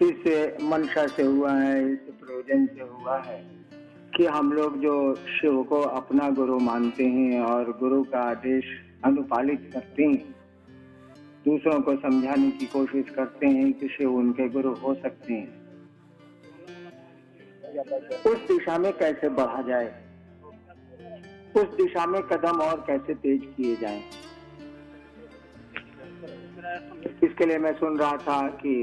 इस मंशा से हुआ है, इस प्रयोजन से हुआ है कि हम लोग जो शिव को अपना गुरु मानते हैं और गुरु का आदेश अनुपालित करते हैं, दूसरों को समझाने की कोशिश करते हैं कि शिव उनके गुरु हो सकते हैं, उस दिशा में कैसे बढ़ा जाए, उस दिशा में कदम और कैसे तेज किए जाएं। इसके लिए मैं सुन रहा था कि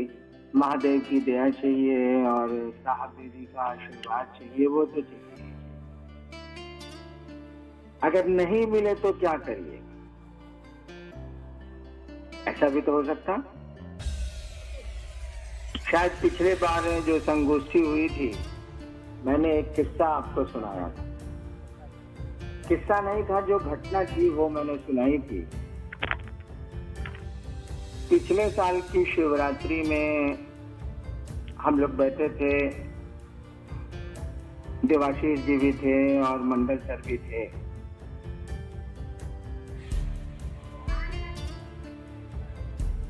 महादेव की दया चाहिए और साहब दीदी का आशीर्वाद चाहिए। वो तो चाहिए, अगर नहीं मिले तो क्या करिए? ऐसा भी तो हो सकता। शायद पिछले बार जो संगोष्ठी हुई थी, मैंने एक किस्सा आपको सुनाया था। किस्सा नहीं था, जो घटना थी वो मैंने सुनाई थी। पिछले साल की शिवरात्रि में हम लोग बैठे थे, देवाशीष जी भी थे और मंडल सर भी थे।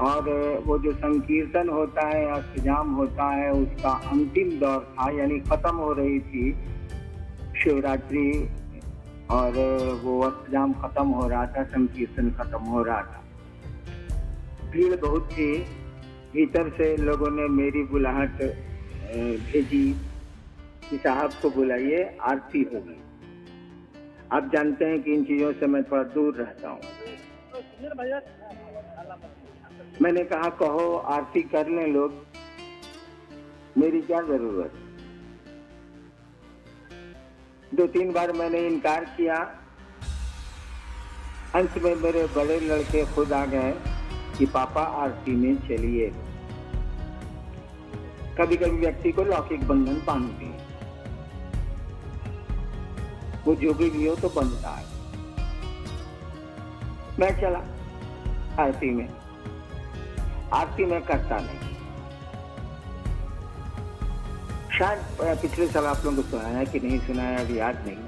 और वो जो संकीर्तन होता है, अष्टजाम होता है, उसका अंतिम दौर था, यानी खत्म हो रही थी शिवरात्रि और वो अष्टजाम खत्म हो रहा था, संकीर्तन खत्म हो रहा था। भीड़ बहुत थी। भीतर से लोगों ने मेरी बुलाहट भेजी कि साहब को बुलाइए, आरती होगी। आप जानते हैं कि इन चीजों से मैं थोड़ा दूर रहता हूँ। मैंने कहा कहो, आरती कर लें लोग, मेरी क्या जरूरत। 2-3 बार मैंने इनकार किया। अंत में मेरे बड़े लड़के खुद आ गए कि पापा आरती में चलिए। कभी कभी व्यक्ति को लौकिक बंधन बांधते हैं, वो जो भी हो तो बनता है। मैं चला आरती में। आरती में करता नहीं। शायद पिछले साल आप लोगों को सुनाया कि नहीं सुनाया, अभी याद नहीं।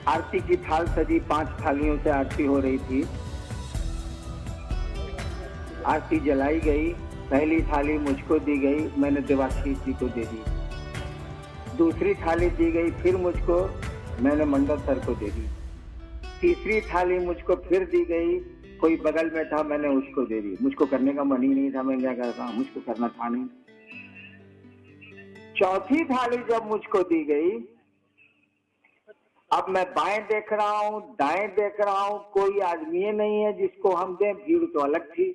आरती की थाल सजी, 5 थालियों से आरती हो रही थी। आरती जलाई गई। पहली थाली मुझको दी गई, मैंने देवाशीष जी को दे दी। दूसरी थाली दी गई फिर मुझको, मैंने मंडल सर को दे दी। तीसरी थाली मुझको फिर दी गई, कोई बगल में था, मैंने उसको दे दी। मुझको करने का मन ही नहीं था, मैं क्या करता, मुझको करना था नहीं। चौथी थाली जब मुझको दी गई, अब मैं बाएं देख रहा हूं, दाएं देख रहा हूं, कोई आदमी नहीं है जिसको हम दें। भीड़ तो अलग थी।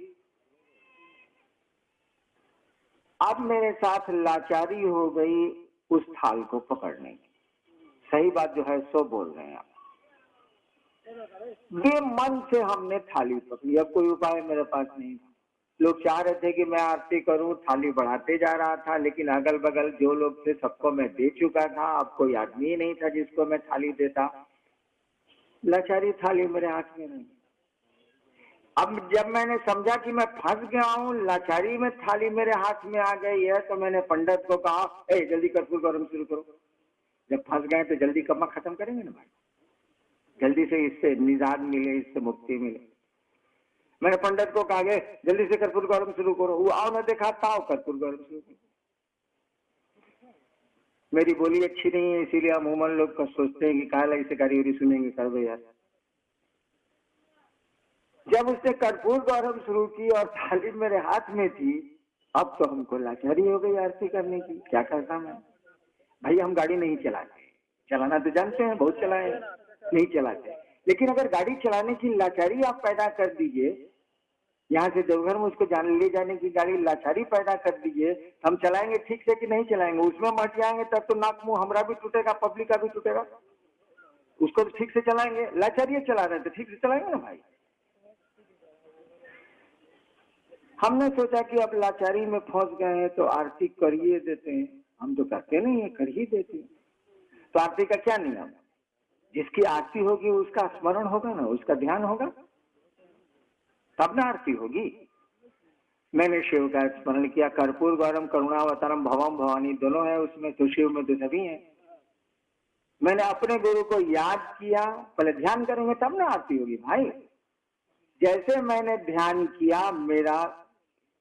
अब मेरे साथ लाचारी हो गई उस थाल को पकड़ने की। सही बात जो है सो बोल रहे हैं आप। बेमन से हमने थाली पकड़ी। अब कोई उपाय मेरे पास नहीं था। लोग चाह रहे थे कि मैं आरती करूं, थाली बढ़ाते जा रहा था, लेकिन अगल बगल जो लोग थे सबको मैं दे चुका था। अब कोई आदमी नहीं था जिसको मैं थाली देता। लाचारी थाली मेरे हाथ में नहीं। अब जब मैंने समझा कि मैं फंस गया हूं, लाचारी में थाली मेरे हाथ में आ गई है, तो मैंने पंडित को कहा, ए जल्दी कर्पूर गौरम शुरू करो। जब फंस गए तो जल्दी कर्म खत्म करेंगे ना भाई, जल्दी से इससे निजात मिले, इससे मुक्ति मिले। मैंने पंडित को कहा, जल्दी से कर्पूर गौरम शुरू करो। वो आओ ना देखा ताओ कर्पूर गौरम शुरू करो। मेरी बोली अच्छी नहीं है, इसीलिए अमूमन लोग सोचते हैं कि काला इसे कारीगरी सुनेंगे, कर दो यार। जब उसने कर्पूर गौरम शुरू की और थाली मेरे हाथ में थी, अब तो हमको लाचारी हो गई आरती करने की। क्या करता मैं भाई? हम गाड़ी नहीं चलाते, चलाना तो जानते हैं, बहुत चलाए, नहीं चलाते। लेकिन अगर गाड़ी चलाने की लाचारी आप पैदा कर दीजिए, यहाँ से देवघर में उसको ले जाने की गाड़ी लाचारी पैदा कर दीजिए, हम चलाएंगे ठीक से कि नहीं चलाएंगे? उसमें मट जाएंगे तब तो नाक मुंह हमारा भी टूटेगा, पब्लिक का भी टूटेगा। उसको तो ठीक से चलाएंगे। लाचारी चला रहे थे, ठीक से चलाएंगे ना भाई। हमने सोचा कि अब लाचारी में फंस गए हैं तो आरती करिए देते हैं। हम तो करते नहीं है, कर ही देते हैं। तो आरती का क्या नियम? जिसकी आरती होगी उसका स्मरण होगा ना, उसका ध्यान होगा, तब ना आरती होगी। मैंने शिव का स्मरण किया। कर्पूर गौरम करुणावतारम भवम भवानी दोनों है उसमें, तो शिव में तो सभी है। मैंने अपने गुरु को याद किया। पहले ध्यान करेंगे तब ना आरती होगी भाई। जैसे मैंने ध्यान किया मेरा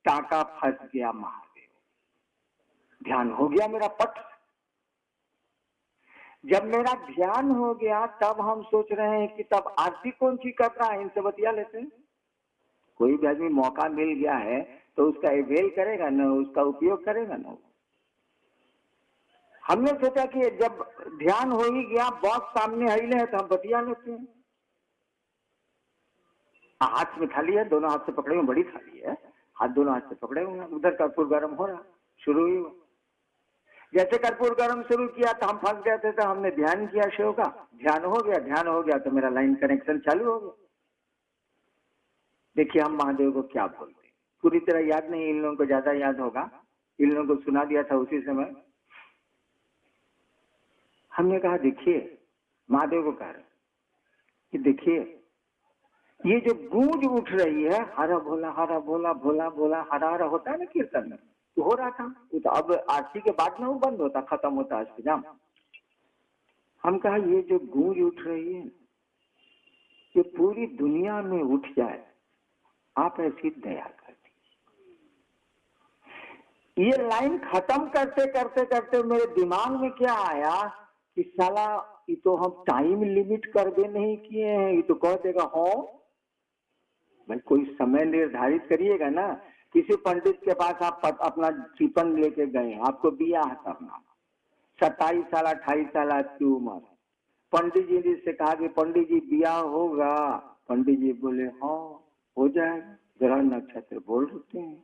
टाका फंस गया महादेव, ध्यान हो गया मेरा पट। जब मेरा ध्यान हो गया तब हम सोच रहे हैं कि तब आरती कौन सी कर रहा है, इनसे बतिया लेते हैं। कोई भी आदमी मौका मिल गया है तो उसका अवेल करेगा ना, उसका उपयोग करेगा ना। हमने सोचा कि जब ध्यान हो ही गया, बॉस सामने हिले है तो हम बतिया लेते हैं। हाथ में थाली है, दोनों हाथ से पकड़े हुए, बड़ी थाली है, हाथ दोनों हाथ से पकड़े हुए, उधर कर्पूर गर्म हो रहा, शुरू ही हुआ। जैसे कर्पूर गर्म शुरू किया तो हम फंस गए थे, तो हमने ध्यान किया शिव का, ध्यान हो गया तो मेरा लाइन कनेक्शन चालू हो गया। देखिए हम महादेव को क्या बोलते हैं, पूरी तरह याद नहीं, इन लोगों को ज्यादा याद होगा, इन लोगों को सुना दिया था उसी समय। हमने कहा देखिए, महादेव को कह रहे कि देखिए ये जो गूंज उठ रही है, हरा भोला हरा भोला भोला भोला हरा हरा होता है ना कीर्तन में, तो हो रहा था, तो अब आरती के बाद में वो बंद होता, खत्म होता अष्टजाम। हम कहा ये जो गूंज उठ रही है ये पूरी दुनिया में उठ जाए, आप ऐसी दया कर दी। ये लाइन खत्म करते करते करते मेरे दिमाग में क्या आया कि साला ये तो हम टाइम लिमिट कर दे नहीं किए हैं, ये तो कह देगा हो भाई, कोई समय निर्धारित करिएगा ना। किसी पंडित के पास आप अपना चिपन लेके गए, आपको बियाह करना, 27 साल 28 साल आपकी उम्र, पंडित जी से कहा कि पंडित जी बियाह होगा, पंडित जी बोले हाँ हो जाएगा, ग्रह नक्षत्र बोल देते हैं।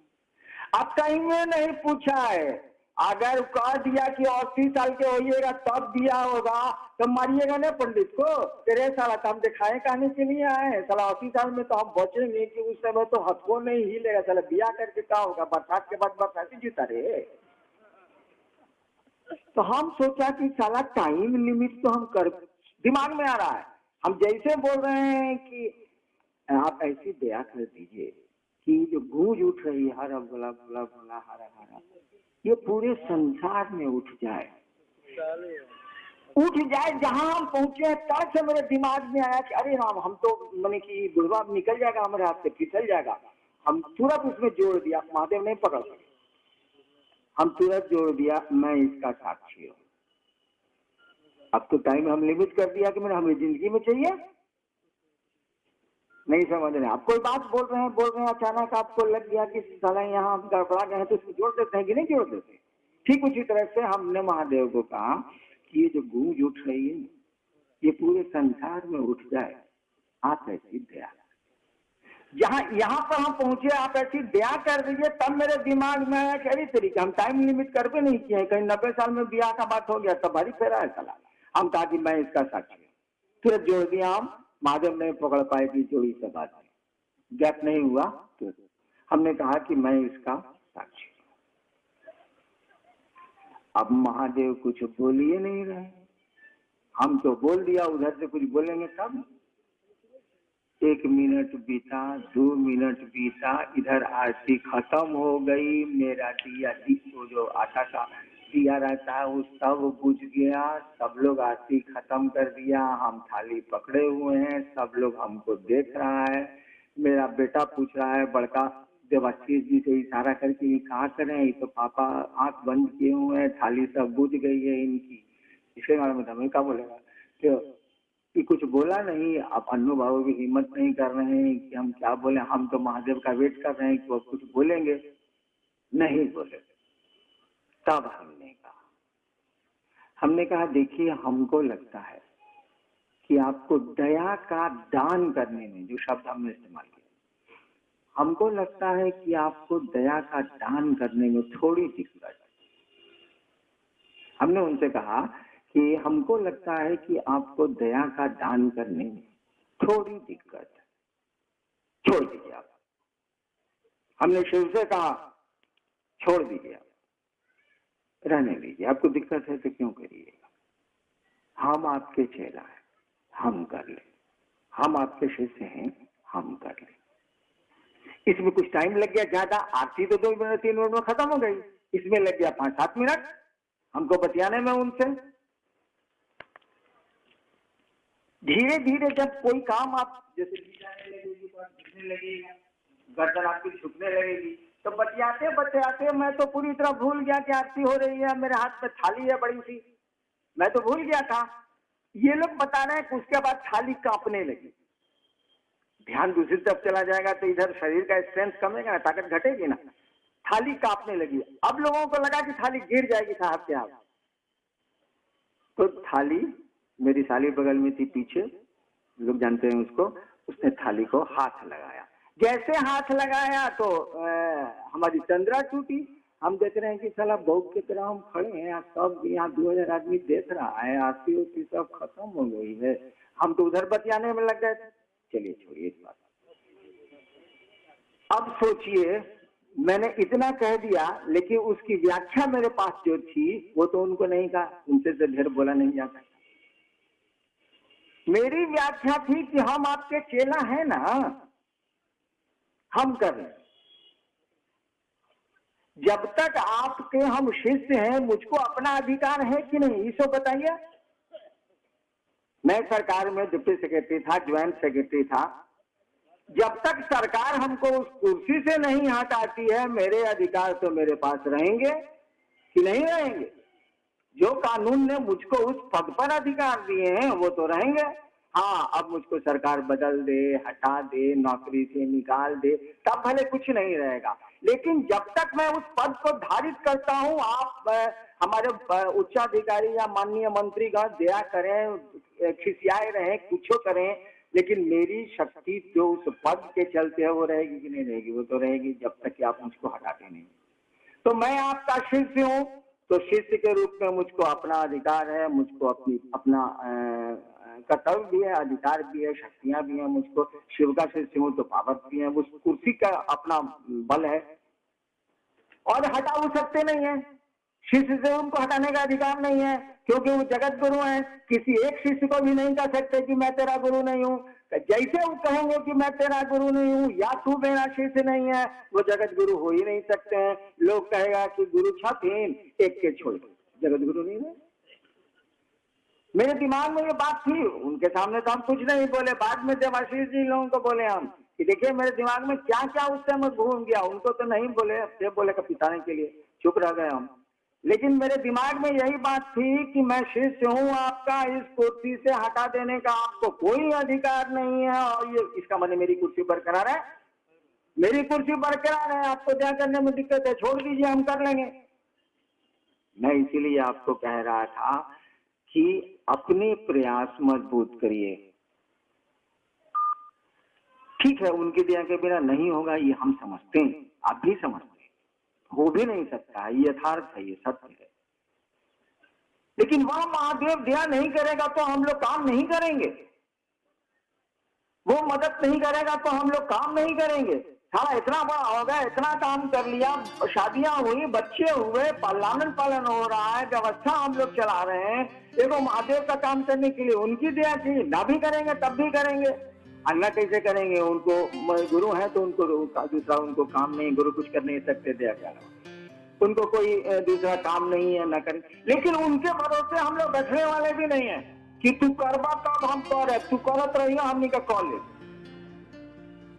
अब टाइम में नहीं पूछा है, अगर कह दिया कि 80 साल के होइएगा तब बियाह होगा तो मारिएगा ना पंडित को, तेरे साला तो हम दिखाए कहने के लिए आए हैं, साला 80 साल में तो हम बचेंगे कि उस समय तो हथो नहीं हिलेगा, साला बियाह करके क्या होगा, बरसात के बाद बरसाती जीता रहे। तो हम सोचा कि साला टाइम लिमिट तो हम कर, दिमाग में आ रहा है, हम जैसे बोल रहे हैं कि आप ऐसी दया कर दीजिए कि जो गूंज उठ रही है हरा भोला भोला भोला हरा हरा, ये पूरे संसार में उठ जाए, जहां हम पहुंचे तब से मेरे दिमाग में आया कि अरे राम, हम तो मैंने कि गुड़वा निकल जाएगा हमारे हाथ से, फिसल जाएगा। हम तुरंत उसमें जोड़ दिया, महादेव नहीं पकड़ सके, हम तुरंत जोड़ दिया मैं इसका साक्षी हूँ। अब तो टाइम हम लिमिट कर दिया कि मेरे हमें जिंदगी में चाहिए नहीं, समझ रहे आप, कोई बात बोल रहे हैं अचानक आपको लग गया कि साला यहाँ हम गड़बड़ा गए हैं, तो उसको जोड़ देते हैं कि नहीं जोड़ देते। ठीक उसी तरह से हमने महादेव को कहा कि ये जो गूंज उठ रही है ये पूरे संसार में उठ जाए, आप ऐसी दया, जहाँ यहाँ पर हम पहुंचे आप ऐसी दया कर दीजिए। तब मेरे दिमाग में आया कि अरे तरीका हम टाइम लिमिट कर भी नहीं किए, कहीं 90 साल में ब्याह का बात हो गया तब भारी फेरा है साला। हम कहा कि मैं इसका साक्षी हूँ, तुरंत जोड़ दिया हम, महादेव नहीं पकड़ पाएगी जोड़ी से बात में, गैप नहीं हुआ, तो हमने कहा कि मैं इसका साक्षी हूँ। अब महादेव कुछ बोल ही नहीं रहे, हम तो बोल दिया, उधर से कुछ बोलेंगे तब। 1 मिनट बीता, 2 मिनट बीता, इधर आरती खत्म हो गई, मेरा दिया वो जो आटा का दिया रहता है वो सब बुझ गया, सब लोग आरती खत्म कर दिया, हम थाली पकड़े हुए हैं, सब लोग हमको देख रहा है। मेरा बेटा पूछ रहा है बड़का देवाशीष जी से इशारा करके ये कहा करें, ये तो पापा आंख बंद किए हुए हैं, थाली सब बुझ गई है इनकी, इसके बारे में हमें क्या बोलेगा, तो कि कुछ बोला नहीं। अब अन्नू बाबू भी हिम्मत नहीं कर रहे हैं कि हम क्या बोले, हम तो महादेव का वेट कर रहे हैं कि वो कुछ बोलेंगे, नहीं बोले। तब हमने कहा देखिए हमको लगता है कि आपको दया का दान करने में, जो शब्द हमने इस्तेमाल किया, हमको लगता है कि आपको दया का दान करने में थोड़ी दिक्कत है। हमने उनसे कहा कि हमको लगता है कि आपको दया का दान करने में थोड़ी दिक्कत है, छोड़ दीजिए आप। हमने शिव से कहा छोड़ दीजिए आप, रहने दीजिए, आपको दिक्कत है तो क्यों करिएगा, हम आपके चेला हैं, हम कर ले, हम आपके शिष्य हैं, हम कर ले। इसमें कुछ टाइम लग गया ज्यादा, आरती तो 2 मिनट 3 मिनट में खत्म हो गई, इसमें लग गया 5-7 मिनट हमको बतियाने में उनसे। धीरे धीरे जब कोई काम आप जैसे जाने लगेगी तो दिखने लगेगा, गर्दन आपकी झुकने लगेगी, तो बतियाते बतियाते मैं तो पूरी तरह भूल गया कि आरती हो रही है, मेरे हाथ में थाली है बड़ी सी, मैं तो भूल गया था। ये लोग बता रहे हैं कि उसके बाद थाली कांपने लगी। ध्यान दूसरी तरफ चला जाएगा तो इधर शरीर का स्ट्रेंथ कमेगा ना, ताकत घटेगी ना। थाली कांपने लगी। अब लोगों को लगा कि थाली गिर जाएगी साहब के हाथ, तो थाली मेरी साली बगल में थी पीछे, लोग जानते हैं उसको, उसने थाली को हाथ लगाया। जैसे हाथ लगाया तो हमारी चंद्रा टूटी। हम देख रहे हैं कि साला बौक की तरह हम खड़े हैं, सब यहाँ 2000 आदमी देख रहा है, आरती उरती सब खत्म हो गई है, हम तो उधर बतियाने में लग गए थे। चलिए छोड़िए इस बात। अब सोचिए, मैंने इतना कह दिया, लेकिन उसकी व्याख्या मेरे पास जो थी वो तो उनको नहीं कहा, उनसे तो ढेर बोला नहीं जाता। मेरी व्याख्या थी कि हम आपके चेला हैं ना, हम कर रहे। जब तक आपके हम शिष्य हैं, मुझको अपना अधिकार है कि नहीं, इसको बताइए। मैं सरकार में डिप्टी सेक्रेटरी था, ज्वाइंट सेक्रेटरी था। जब तक सरकार हमको उस कुर्सी से नहीं हटाती है, मेरे अधिकार तो मेरे पास रहेंगे कि नहीं रहेंगे। जो कानून ने मुझको उस पद पर अधिकार दिए हैं वो तो रहेंगे। हाँ, अब मुझको सरकार बदल दे, हटा दे, नौकरी से निकाल दे, तब भले कुछ नहीं रहेगा, लेकिन जब तक मैं उस पद को धारित करता हूँ, आप हमारे उच्चाधिकारी या माननीय मंत्रीगण दया करें, खिसियाए रहें, कुछ करें, लेकिन मेरी शक्ति जो उस पद के चलते है वो रहेगी कि नहीं रहेगी? वो तो रहेगी जब तक कि आप मुझको हटाते नहीं। तो मैं आपका शिष्य हूँ, तो शिष्य के रूप में मुझको अपना अधिकार है, मुझको अपना कर्तव्य भी है, अधिकार भी है, शक्तियां भी हैं। मुझको शिव का शिष्य हूँ तो पावर भी है, उस कुर्सी का अपना बल है और हटा सकते नहीं है। शिष्य से उनको हटाने का अधिकार नहीं है, क्योंकि वो जगत गुरु है। किसी एक शिष्य को भी नहीं कह सकते कि मैं तेरा गुरु नहीं हूँ। जैसे वो कहेंगे कि मैं तेरा गुरु नहीं हूँ या तू मेरा शिष्य नहीं है, वो जगत गुरु हो ही नहीं सकते हैं। लोग कहेगा कि गुरु छठीन एक के छोड़, जगत गुरु नहीं है। मेरे दिमाग में ये बात थी, उनके सामने तो हम कुछ नहीं बोले। बाद में देवाशीष जी लोगों को बोले हम कि देखिए मेरे दिमाग में क्या क्या उस समय घूम गया। उनको तो नहीं बोले, सिर्फ बोले का पिताने के लिए चुप रह गए हम। लेकिन मेरे दिमाग में यही बात थी कि मैं शिष्य हूँ आपका, इस कुर्सी से हटा देने का आपको कोई अधिकार नहीं है। और ये इसका मतलब मेरी कुर्सी बरकरार है, मेरी कुर्सी बरकरार है, आपको क्या करने में दिक्कत है, छोड़ दीजिए, हम कर लेंगे। मैं इसीलिए आपको कह रहा था कि अपने प्रयास मजबूत करिए। ठीक है, उनकी दया के बिना नहीं होगा, ये हम समझते हैं, आप भी समझते हैं, हो भी नहीं सकता है, ये यथार्थ है, ये सत्य है। लेकिन वह महादेव दया नहीं करेगा तो हम लोग काम नहीं करेंगे, वो मदद नहीं करेगा तो हम लोग काम नहीं करेंगे। सारा इतना बड़ा हो गया, इतना काम कर लिया, शादियां हुई, बच्चे हुए, लालन पालन हो रहा है, व्यवस्था हम लोग चला रहे हैं। देखो महादेव का काम करने के लिए उनकी दया चाहिए, ना भी करेंगे तब भी करेंगे, अन्ना कैसे करेंगे? उनको गुरु है तो उनको दूसरा उनको काम नहीं, गुरु कुछ कर नहीं सकते, दया क्या, उनको कोई दूसरा काम नहीं है, ना करें। लेकिन उनके भरोसे हम लोग बैठने वाले भी नहीं है कि तू करवा तब हम कर, तू करत रहिए हमने का कॉल ले,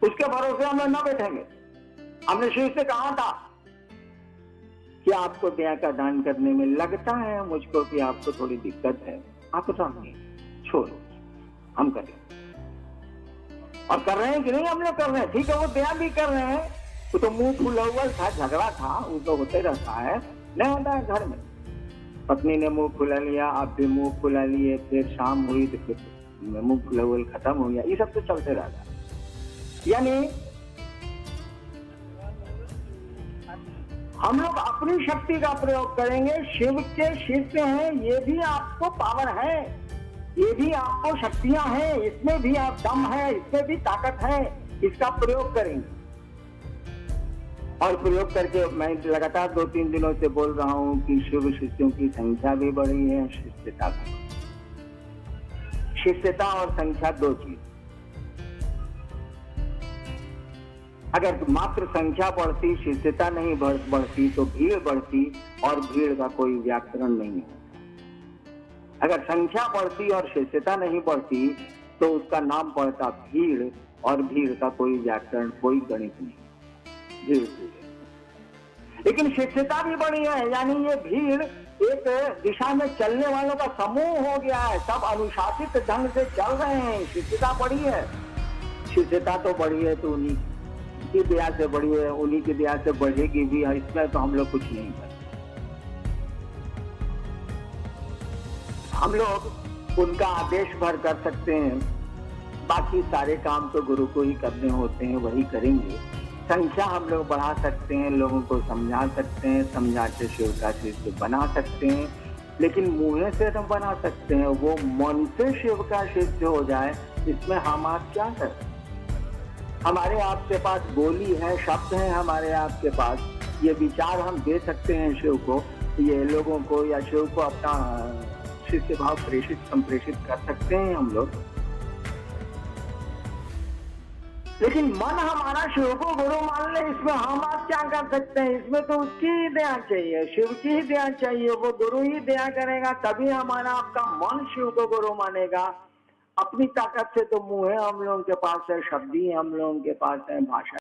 उसके भरोसे हम लोग न बैठेंगे। हमने शिव से कहा था कि आपको दया का दान करने में लगता है मुझको कि आपको थोड़ी दिक्कत है, आप नहीं छोड़ो, हम करें। और कर रहे हैं कि नहीं? हम लोग कर रहे हैं, ठीक है, वो दया भी कर रहे हैं। वो तो मुंह फुला हुआ था, झगड़ा था, वो तो होते रहता है, नहीं होता है घर में। पत्नी ने मुंह फुला लिया, आप भी मुंह फुला लिए, फिर शाम हुई तो फिर मुंह फुला हुआ खत्म हो गया, ये सब तो चलते रहता है। यानी हम लोग अपनी शक्ति का प्रयोग करेंगे। शिव के शिष्य हैं, ये भी आपको पावर है, ये भी आपको शक्तियां हैं, इसमें भी आप दम है, इसमें भी ताकत है, इसका प्रयोग करेंगे। और प्रयोग करके मैं लगातार 2-3 दिनों से बोल रहा हूं कि शिव शिष्यों की संख्या भी बढ़ी है, शिष्यता भी। शिष्यता और संख्या दो चीज। अगर मात्र संख्या बढ़ती, शिष्यता नहीं बढ़ती, तो भीड़ बढ़ती, और भीड़ का कोई व्याकरण नहीं है। अगर संख्या बढ़ती और शिष्यता नहीं बढ़ती तो उसका नाम पड़ता भीड़, और भीड़ का कोई व्याकरण, कोई गणित नहीं। भीड़ भीड़ है। लेकिन शिष्यता भी बढ़ी है, यानी ये भीड़ एक दिशा में चलने वालों का समूह हो गया है, सब अनुशासित ढंग से चल रहे हैं, शिष्यता बढ़ी है। शिष्यता तो बढ़ी है तो उन्हीं की दया से बढ़ी है, उन्हीं की दया से बढ़ेगी भी, इसमें तो हम लोग कुछ नहीं कर। हम लोग उनका आदेश भर कर सकते हैं, बाकी सारे काम तो गुरु को ही करने होते हैं, वही करेंगे। संख्या हम लोग बढ़ा सकते हैं, लोगों को समझा सकते हैं, समझा के शिव का शिष्य बना सकते हैं, लेकिन मुँह से न बना सकते हैं, वो मन से शिव का शिष्य हो जाए, इसमें हम आप क्या कर सकते हैं? हमारे आपके पास बोली है, शब्द है हमारे आपके पास, ये विचार हम दे सकते हैं शिव को, ये लोगों को या शिव को अपना शिष्य भाव प्रेषित संप्रेषित कर सकते हैं हम लोग। लेकिन मन हमारा शिव को गुरु मान ले, इसमें हम आप क्या कर सकते हैं? इसमें तो उसकी ही दया चाहिए, शिव की ही दया चाहिए, वो गुरु ही दया करेगा, तभी हमारा आपका मन शिव को गुरु मानेगा। अपनी ताकत से तो मुंह है हम लोगों के पास है, शब्द ही हम लोगों के पास है, भाषा